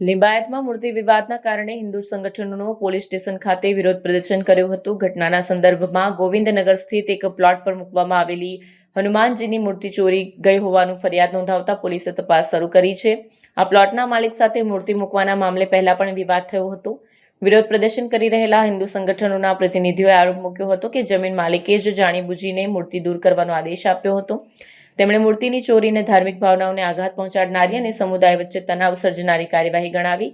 લિંબાયતમાં મૂર્તિ વિવાદના કારણે Hindu સંગઠનોનો police station ખાતે વિરોધ પ્રદર્શન કર્યું હતું. ઘટનાના સંદર્ભમાં ગોવિંદનગર સ્થિત એક પ્લોટ પર મૂકવામાં આવેલી હનુમાનજીની મૂર્તિ ચોરી ગઈ હોવાનું ફરિયાદ નોંધાવતા પોલીસે તપાસ શરૂ કરી છે. આ પ્લોટના માલિક સાથે મૂર્તિ મૂકવાના મામલે પહેલા પણ વિવાદ થયો હતો. વિરોધ પ્રદર્શન કરી રહેલા હિન્દુ સંગઠનોના પ્રતિનિધિઓએ આરોપ મૂક્યો હતો કે જમીન માલિકે જ જાણીબૂજીને મૂર્તિ દૂર કરવાનો આદેશ આપ્યો હતો. તેમણે મૂર્તિની ચોરીને ધાર્મિક ભાવનાઓને આઘાત પહોંચાડનારી અને સમુદાય વચ્ચે તણાવ સર્જનારી કાર્યવાહી ગણાવી.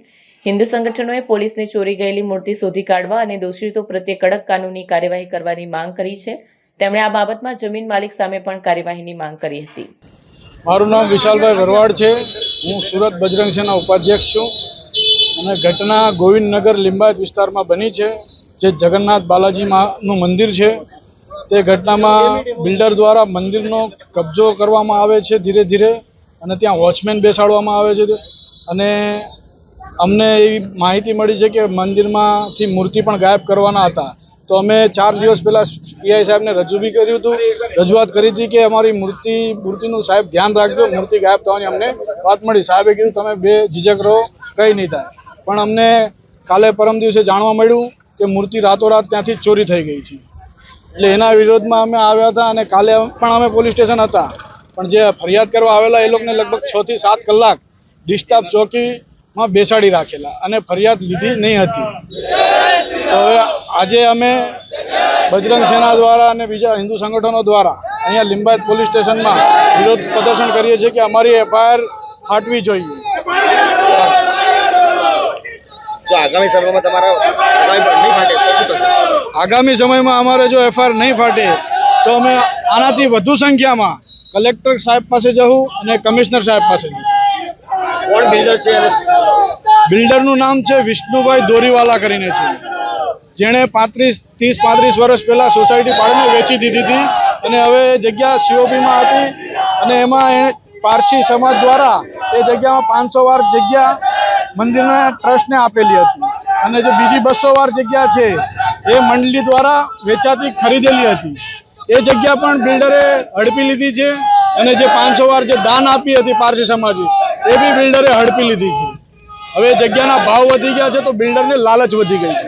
હિન્દુ સંગઠનોએ પોલીસને ચોરી ગયેલી મૂર્તિ શોધી કાઢવા અને દોષિતો પ્રત્યે કડક કાનૂની કાર્યવાહી કરવાની માંગ કરી છે. તેમણે આ બાબતમાં જમીન માલિક સામે પણ કાર્યવાહીની માંગ કરી હતી. મારું નામ વિશાલભાઈ ભરવાડ છે. હું સુરત બજરંગ સેના ઉપાધ્યક્ષ છું અને ઘટના ગોવિંદનગર લિંબાયત વિસ્તારમાં બની છે, જે જગન્નાથ બાલાજીનું મંદિર છે. તે ઘટનામાં બિલ્ડર દ્વારા મંદિરનો કબજો કરવામાં આવે છે ધીરે ધીરે, અને ત્યાં વોચમેન બેસાડવામાં આવે છે. અને અમને એવી માહિતી મળી છે કે મંદિરમાંથી મૂર્તિ પણ ગાયબ કરવાના હતા. તો અમે 4 દિવસ પહેલાં પીઆઈ સાહેબને રજૂઆત કરી હતી કે અમારી મૂર્તિનું સાહેબ ધ્યાન રાખજો, મૂર્તિ ગાયબ થવાની અમને વાત મળી. સાહેબે કીધું તમે બેઝિજક રહો, કંઈ નહીં થાય. પણ અમને કાલે પરમ દિવસે જાણવા મળ્યું કે મૂર્તિ રાતોરાત ત્યાંથી ચોરી થઈ ગઈ છે. એટલે એના વિરોધમાં અમે આવ્યા હતા અને કાલે પણ અમે પોલીસ સ્ટેશન હતા, પણ જે ફરિયાદ કરવા આવેલા એ લોકોને લગભગ 6 થી 7 કલાક ડિસ્ટર્બ ચોકીમાં બેસાડી રાખેલા અને ફરિયાદ લીધી નહીં હતી. તો હવે આજે અમે બજરંગ સેના દ્વારા અને બીજા હિન્દુ સંગઠનો દ્વારા અહીંયા લિંબાયત પોલીસ સ્ટેશનમાં વિરોધ પ્રદર્શન કરીએ છીએ કે અમારી એફઆઈઆર ફાટવી જોઈએ. આગામી સમયમાં અમારે જો એફઆઈઆર નહીં ફાટે તો અમે આનાથી વધુ સંખ્યામાં કલેક્ટર સાહેબ પાસે જવું અને કમિશનર સાહેબ પાસે જશું. કોણ બિલ્ડર છે? બિલ્ડરનું નામ છે વિષ્ણુભાઈ દોરીવાલા કરીને છે, જેણે 30-35 વર્ષ પહેલા સોસાયટી પાડીને વેચી દીધી હતી અને હવે જગ્યા સીઓપીમાં હતી અને એમાં પારસી સમાજ દ્વારા એ જગ્યામાં 500 વાર જગ્યા મંદિરના ટ્રસ્ટને આપેલી હતી અને જે બીજી 200 વાર જગ્યા છે એ મંડળી દ્વારા વેચાતી ખરીદેલી હતી. એ જગ્યા પણ બિલ્ડરે હડપી લીધી છે અને જે 500 વાર જે દાન આપી હતી પારસી સમાજે એ બી બિલ્ડરે હડપી લીધી છે. હવે જગ્યાના ભાવ વધી ગયા છે તો બિલ્ડરને લાલચ વધી ગઈ છે.